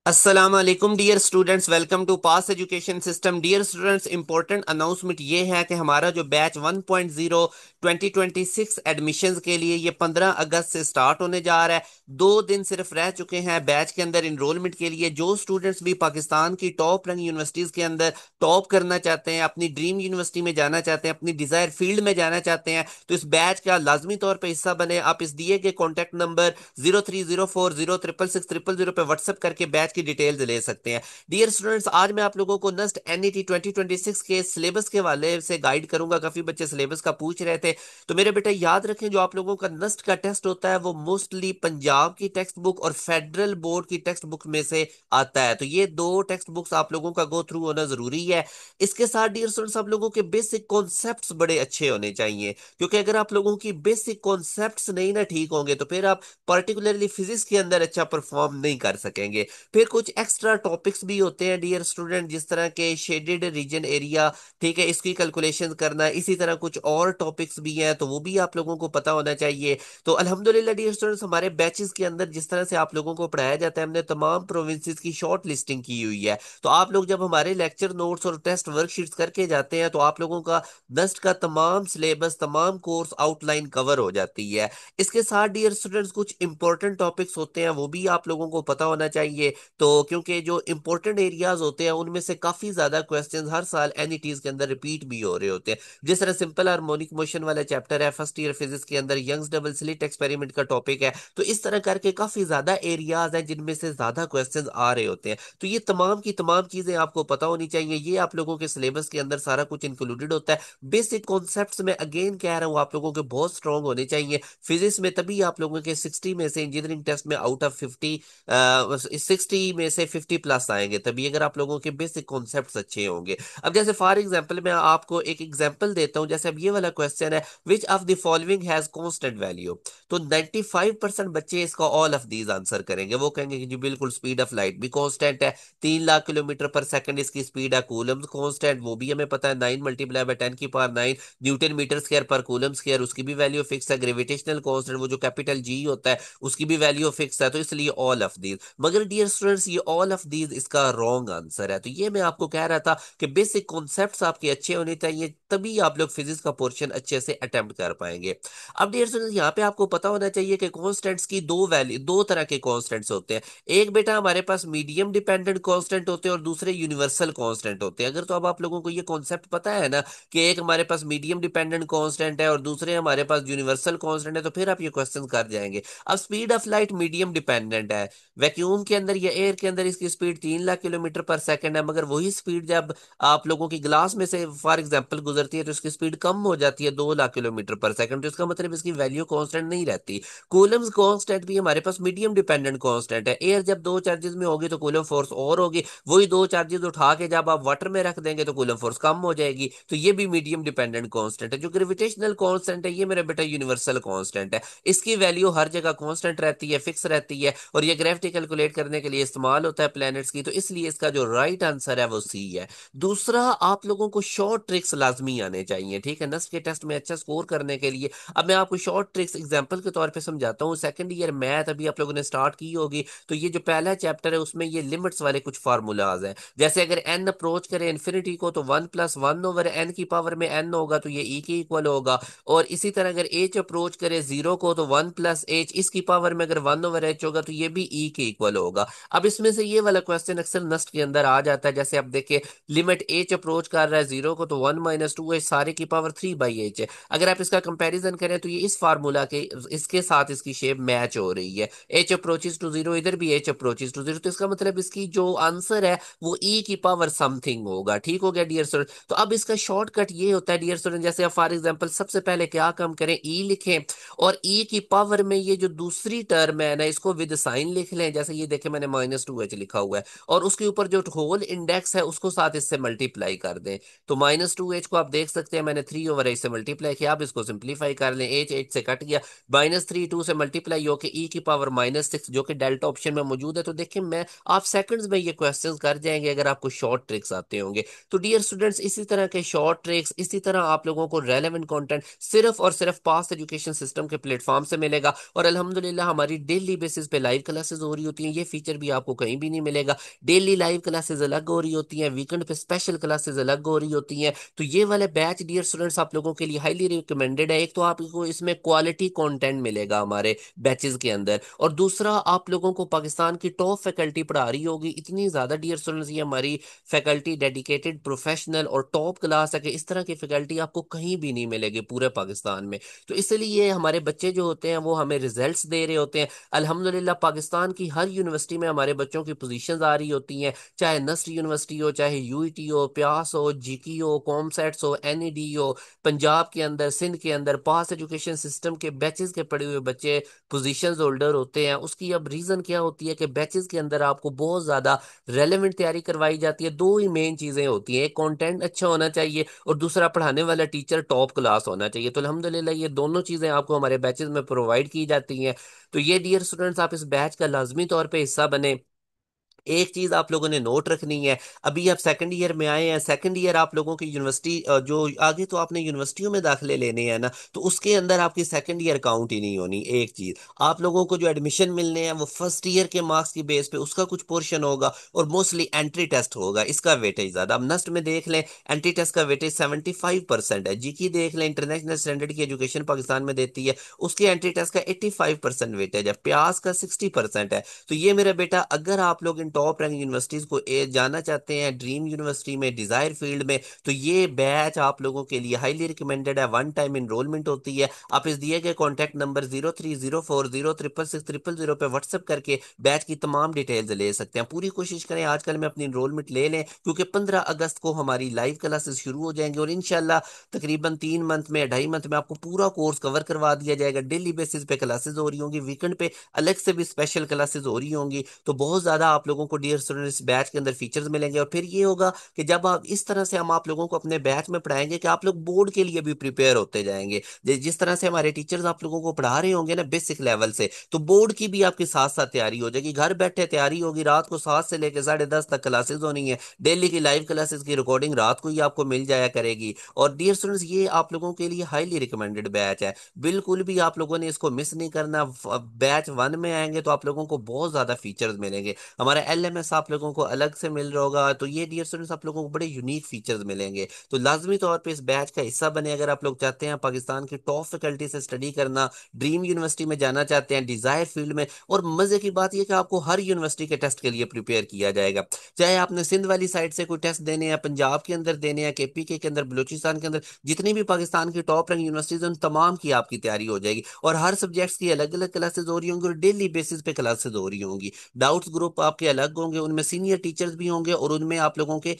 अस्सलाम वालेकुम dear students, welcome to pass education system. Dear students, important announcement ये है कि हमारा जो बैच 1.0 2026 एडमिशन्स के लिए ये 15 अगस्त से स्टार्ट होने जा रहा है। 2 दिन सिर्फ रह चुके हैं बैच के अंदर इनरोलमेंट के लिए। जो स्टूडेंट्स भी पाकिस्तान की टॉप रैंक यूनिवर्सिटीज़ के अंदर टॉप करना चाहते हैं, अपनी ड्रीम यूनिवर्सिटी में जाना चाहते हैं, अपनी डिज़ायर फील्ड में जाना चाहते हैं, तो इस बैच का लाजमी तौर पर हिस्सा बने। आप इस दिए गए कॉन्टैक्ट नंबर 0304066600 पे व्हाट्सएप करके बैच की डिटेल्स ले सकते हैं। डियर स्टूडेंट्स, आज मैं आप लोगों को नस्ट एनईटी 2026 के सिलेबस के हवाले से गाइड करूंगा। काफी बच्चे सिलेबस का पूछ रहे थे, तो मेरे बेटे याद रखें, जो आप लोगों का नस्ट का टेस्ट होता है वो मोस्टली पंजाब की टेक्स्ट बुक और फेडरल बोर्ड की टेक्स्ट बुक में से आता है। तो ये दो टेक्स्ट बुक्स आप लोगों का गो थ्रू होना जरूरी है। इसके साथ डियर स्टूडेंट्स, आप लोगों के बेसिक कॉन्सेप्ट्स बड़े अच्छे होने चाहिए, क्योंकि अगर आप लोगों की बेसिक कॉन्सेप्ट्स नहीं ना ठीक होंगे तो फिर आप पर्टिकुलरली फिजिक्स के अंदर अच्छा परफॉर्म नहीं कर सकेंगे। फिर कुछ एक्स्ट्रा टॉपिक्स भी होते हैं डियर स्टूडेंट, जिस तरह के शेडेड रीजन एरिया, ठीक है, इसकी कैलकुलेशन करना। इसी तरह कुछ और टॉपिक्स भी हैं, तो वो भी आप लोगों को पता होना चाहिए। तो अल्हम्दुलिल्लाह डियर स्टूडेंट्स, हमारे बैचेस के अंदर जिस तरह से आप लोगों को पढ़ाया जाता है, हमने तमाम प्रोविंसेस की शॉर्ट लिस्टिंग की हुई है। तो आप लोग जब हमारे लेक्चर नोट्स और टेस्ट वर्कशीट्स करके जाते हैं तो आप लोगों का दस्ट का तमाम सिलेबस, तमाम कोर्स आउटलाइन कवर हो जाती है। इसके साथ डियर स्टूडेंट्स कुछ इंपॉर्टेंट टॉपिक्स होते हैं, वो भी आप लोगों को पता होना चाहिए। तो क्योंकि जो इंपॉर्टेंट एरियाज होते हैं उनमें से काफी ज्यादा क्वेश्चंस हर साल एनईटीज के अंदर रिपीट भी हो रहे होते हैं। जिस तरह सिंपल हार्मोनिक मोशन वाला चैप्टर है फर्स्ट ईयर फिजिक्स के अंदर, यंग्स डबल स्लिट एक्सपेरिमेंट का टॉपिक है। तो इस तरह करके काफी ज्यादा एरियाज हैं जिनमें से ज्यादा क्वेश्चंस आ रहे होते हैं। तो ये तमाम की तमाम चीजें आपको पता होनी चाहिए। ये आप लोगों के सिलेबस के अंदर सारा कुछ इंक्लूडेड होता है। बेसिक कॉन्सेप्ट्स में अगेन कह रहा हूँ, आप लोगों के बहुत स्ट्रांग होने चाहिए फिजिक्स में, तभी आप लोगों के 60 में से इंजीनियरिंग टेस्ट में आउट ऑफ 50, 60 में से 50+ आएंगे, तभी अगर आप लोगों के बेसिक कॉन्सेप्ट्स अच्छे होंगे। अब जैसे फॉर एग्जांपल मैं आपको एक एग्जांपल देता हूं। जैसे अब ये वाला क्वेश्चन है, which of the following has constant value. तो 95% बच्चे इसका ऑल ऑफ दीज आंसर करेंगे। वो कहेंगे कि जी बिल्कुल, स्पीड ऑफ लाइट भी कांस्टेंट है, 3 लाख किलोमीटर पर सेकंड इसकी स्पीड है। कूलम्स कांस्टेंट, वो भी हमें पता है, 9 × 10⁻⁹ न्यूटन मीटर स्क्वायर पर कूलम स्क्वायर, उसकी भी वैल्यू फिक्स है। ग्रेविटेशनल कांस्टेंट, वो जो कैपिटल जी होता है, उसकी भी वैल्यू फिक्स है। तो इसलिए ऑल ऑफ दीज। मगर डियर स्टूडेंट्स, ये ऑल ऑफ दीज इसका रॉन्ग आंसर है। तो ये मैं आपको कह रहा था कि बेसिक कॉन्सेप्ट्स आपके अच्छे होने चाहिए, तभी आप लोग फिजिक्स का पोर्शन अच्छे से अटेम्प्ट कर पाएंगे। अब डियर स्टूडेंट्स, यहाँ पे आपको पता होना चाहिए कि कॉन्स्टेंट्स की दो वैल्यू, दो तरह के कॉन्स्टेंट्स होते हैं। एक बेटा हमारे पास मीडियम डिपेंडेंट कॉन्स्टेंट होते हैं और दूसरे यूनिवर्सल कॉन्स्टेंट होते हैं। अगर तो अब आप लोगों को ये कॉन्सेप्ट पता है ना कि एक हमारे पास मीडियम डिपेंडेंट कांस्टेंट है और दूसरे हमारे पास यूनिवर्सल कांस्टेंट है, तो फिर आप ये क्वेश्चन कर जाएंगे। अब speed of light medium dependent है, वैक्यूम के अंदर या एयर के अंदर इसकी स्पीड 3 लाख किलोमीटर पर सेकंड है, मगर वही स्पीड जब आप लोगों की ग्लास में से फॉर एग्जाम्पल गुजरती है तो इसकी स्पीड कम हो जाती है, 2 लाख किलोमीटर पर सेकंड। तो इसका मतलब इसकी वैल्यू कांस्टेंट नहीं रहती। कूलम्स कांस्टेंट भी हमारे पास मीडियम डिपेंडेंट कांस्टेंट है। एयर जब दो चार्जेस में होगी तो कूलम फोर्स और होगी, वही दो चार्जेस उठा के जब आप वाटर में रख देंगे तो कूलम फोर्स कम हो जाएगी। तो ये भी मीडियम डिपेंडेंट कांस्टेंट है। जो ग्रेविटेशनल कांस्टेंट है, ये मेरा बेटा यूनिवर्सल कांस्टेंट है। इसकी वैल्यू हर जगह कांस्टेंट रहती है, फिक्स रहती है, और ये ग्रेविटी कैलकुलेट करने के लिए इस्तेमाल होता है प्लैनेट्स की। तो इसलिए इसका जो राइट आंसर है वो सी है। दूसरा, आप लोगों को शॉर्ट ट्रिक्स लाजमी आने चाहिए, ठीक है, नस्ल के टेस्ट में अच्छा स्कोर करने के लिए। अब मैं आपको शॉर्ट ट्रिक्स एग्जाम्पल के तौर पर समझाता हूँ। सेकंड ईयर मैथ अभी आप लोगों ने स्टार्ट की होगी, तो ये जो पहला चैप्टर है उसमें ये लिमिट्स वाले कुछ फार्मूलाज हैं। जैसे अगर एन अप्रोच करे इन्फिनिटी को तो 1+1/n में एन होगा, तो ये ई के इक्वल होगा। और इसी तरह अगर एच अप्रोच करे जीरो को तो 1+h, इसकी पावर में अगर 1/h होगा तो ये भी ई के इक्वल होगा। अब इसमें से ये वाला क्वेश्चन अक्सर नस्ट के अंदर आ जाता है। जैसे आप देखिए, लिमिट एच अप्रोच कर रहा है जीरो को तो 1 - 2h सारे की पावर 3/h है। अगर आप इसका कंपैरिजन करें तो ये इस फार्मूला के इसके साथ इसकी शेप मैच हो रही है। एच अप्रोचेस टू जीरो, इधर भी एच अप्रोचेस टू जीरो, तो इसका मतलब इसकी जो आंसर है वो ई की पावर समथिंग होगा। ठीक हो गया डियर स्टूडेंट। तो अब इसका शॉर्टकट ये होता है डियर स्टूडेंट, जैसे आप फॉर एग्जांपल सबसे पहले क्या काम करें, ई लिखें, और ई की पावर में ये जो दूसरी टर्म है ना इसको विद साइन लिख लें। जैसे ये देखें मैंने -2h लिखा हुआ है, और उसके ऊपर जो होल इंडेक्स है उसको साथ इससे मल्टीप्लाई कर दें। तो -2h को आप देख सकते हैं मैंने 3/h से मल्टीप्लाई किया। आप इसको सिंप्लीफाई कर लें, एच एच से कट गया, -3 2 से मल्टीप्लाई होके ई की पावर -6 जो कि डेल्टा ऑप्शन में मौजूद है। तो देखिए मैं, आप सेकंड्स में ये क्वेश्चंस कर जाएंगे अगर आपको शॉर्ट ट्रिक्स आते होंगे। तो डियर स्टूडेंट्स, इसी तरह के शॉर्ट ट्रिक्स, इसी तरह आप लोगों को रेलेवेंट कंटेंट सिर्फ और सिर्फ पास एजुकेशन सिस्टम के प्लेटफॉर्म से मिलेगा। और अल्हम्दुलिल्लाह हमारी डेली बेसिस पे लाइव क्लासेस हो रही होती हैं। ये फीचर भी आपको कहीं भी नहीं मिलेगा। डेली लाइव क्लासेस अलग हो रही होती हैं, वीकेंड पे स्पेशल क्लासेस अलग हो रही होती हैं। तो ये वाले बैच डियर स्टूडेंट्स आप लोगों के लिए हाईली रिकमेंडेड है। एक तो आपको इसमें क्वालिटी कंटेंट मिलेगा हमारे बैचेस के अंदर, और दूसरा आप लोगों को पाकिस्तान की टॉप फैकल्टी पढ़ा रही होगी। इतनी ज्यादा डियर स्टूडेंट्स ये हमारी फैकल्टी डेडिकेटेड प्रोफेशनल और टॉप क्लास है कि इस तरह की फैकल्टी आपको कहीं भी नहीं मिलेगी पूरे पाकिस्तान में। तो इसलिए हमारे बच्चे जो होते हैं वो हमें रिजल्ट्स दे रहे होते हैं। अल्हम्दुलिल्लाह पाकिस्तान की हर यूनिवर्सिटी में हमारे बच्चों की पोजीशंस आ रही होती हैं, चाहे नस्र यूनिवर्सिटी हो, चाहे यूईटी हो, प्यास हो, जीकी हो, कॉमसेट्स हो, एनईडी हो। पंजाब के अंदर, सिंध के अंदर पास एजुकेशन सिस्टम के बैचेस के पढ़े हुए बच्चे पोजीशंस होल्डर होते हैं। उसकी अब रीजन क्या होती है कि बैचेस के अंदर आपको बहुत ज्यादा रेलेवेंट तैयारी करवाई जाती है। दो ही मेन चीजें होती हैं, एक कंटेंट अच्छा होना चाहिए और दूसरा पढ़ाने वाला टीचर टॉप क्लास होना चाहिए। तो अल्हम्दुलिल्लाह ये दोनों चीजें आपको हमारे बैचेस में प्रोवाइड की जाती हैं। तो ये डियर स्टूडेंट्स आप इस बैच का लाजमी तौर पे हिस्सा बने। एक चीज आप लोगों ने नोट रखनी है, अभी आप सेकंड ईयर में आए हैं, सेकंड ईयर आप लोगों की यूनिवर्सिटी जो आगे तो आपने यूनिवर्सिटियों में दाखिले लेने हैं ना, तो उसके अंदर आपकी सेकंड ईयर काउंट ही नहीं होनी। एक चीज, आप लोगों को जो एडमिशन मिलने हैं वो फर्स्ट ईयर के मार्क्स की बेस पे उसका कुछ पोर्शन होगा, और मोस्टली एंट्री टेस्ट होगा, इसका वेटेज ज्यादा। अब नस्ट में देख लें, एंट्री टेस्ट का वेटेज 75% है। जीकी देख लें, इंटरनेशनल स्टैंडर्ड की एजुकेशन पाकिस्तान में देती है, उसके एंट्री टेस्ट का 85% वेटेज है, प्यास का 60% है। तो ये मेरा बेटा, अगर आप लोग इन टॉप रैंक यूनिवर्सिटीज को जाना चाहते हैं, ड्रीम यूनिवर्सिटी में, डिजायर फील्ड में, तो ये बैच आप लोगों के लिए हाईली रिकमेंडेड है। वन टाइम इनरोलमेंट होती है। आप इस दिए गए कॉन्टैक्ट नंबर 0304060000 पे व्हाट्सएप करके बैच की तमाम डिटेल्स ले सकते हैं। पूरी कोशिश करें आजकल में अपनी इनरोलमेंट ले लें, क्योंकि 15 अगस्त को हमारी लाइव क्लासेस शुरू हो जाएंगी, और इनशाला तकरीबन 3 मंथ में, 2.5 मंथ में आपको पूरा कोर्स कवर करवा दिया जाएगा। डेली बेसिस पे क्लासेस हो रही होंगी, वीकेंड पे अलग से भी स्पेशल क्लासेस हो रही होंगी। तो बहुत ज्यादा आप लोगों को डियर स्टूडेंट्स बैच के अंदर फीचर्स मिलेंगे। और फिर ये होगा कि जब आप इस तरह से हम आप लोगों को अपने बैच में पढ़ाएंगे कि आप लोग बोर्ड के लिए भी प्रिपेयर होते जाएंगे। जिस तरह से हमारे टीचर्स आप लोगों को पढ़ा रहे होंगे ना बेसिक लेवल से, तो बोर्ड की भी आपके साथ साथ तैयारी हो जाएगी। घर बैठे तैयारी होगी, रात को 7 से लेकर 10:30 तक क्लासेस होनी है। डेली की लाइव क्लासेस की रिकॉर्डिंग रात को ही आपको मिल जाया करेगी। और डियर स्टूडेंट्स ये आप लोगों के लिए हाईली रिकमेंडेड बैच है, बिल्कुल भी आप लोगों ने इसको मिस नहीं करना। बैच 1 में आएंगे तो आप लोगों को बहुत ज्यादा फीचर्स मिलेंगे। हमारा एलएमएस आप लोगों को अलग से मिल रहा होगा। तो ये डियर स्टूडेंट्स आप लोगों को बड़े यूनिक फीचर्स मिलेंगे। तो लाजमी तौर पे इस बैच का हिस्सा बने, अगर आप लोग चाहते हैं पाकिस्तान की टॉप फैकल्टी से स्टडी करना, ड्रीम यूनिवर्सिटी में जाना चाहते हैं, डिजायर फील्ड में। और मजे की बात यह कि आपको हर यूनिवर्सिटी के टेस्ट के लिए प्रिपेयर किया जाएगा। चाहे आपने सिंध वाली साइड से कोई टेस्ट देने हैं, पंजाब के अंदर देने हैं, केपीके के अंदर, बलूचिस्तान के अंदर, जितनी भी पाकिस्तान की टॉप रैंक यूनिवर्सिटीज उन तमाम की आपकी तैयारी हो जाएगी। और हर सब्जेक्ट्स की अलग अलग क्लासेस हो रही होंगी, और डेली बेसिस पे क्लासेस हो रही होंगी। डाउट्स ग्रुप आपके अलग होंगे, उनमें सीनियर टीचर्स भी होंगे, और उनमें आप लोगों के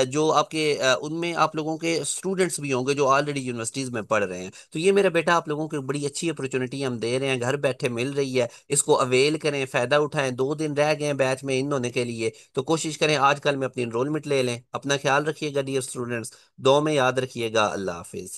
जो आपके उनमें आप लोगों के स्टूडेंट्स भी होंगे जो ऑलरेडी यूनिवर्सिटीज में पढ़ रहे हैं। तो ये मेरा बेटा आप लोगों को एक बड़ी अच्छी अपॉर्चुनिटी हम दे रहे हैं, घर बैठे मिल रही है, इसको अवेल करें, फायदा उठाएं। 2 दिन रह गए हैं बैच में इन होने के लिए, तो कोशिश करें आजकल में अपनी इनरोलमेंट ले लें। अपना ख्याल रखिएगा डियर स्टूडेंट्स, दो में याद रखिएगा। अल्लाह हाफिज।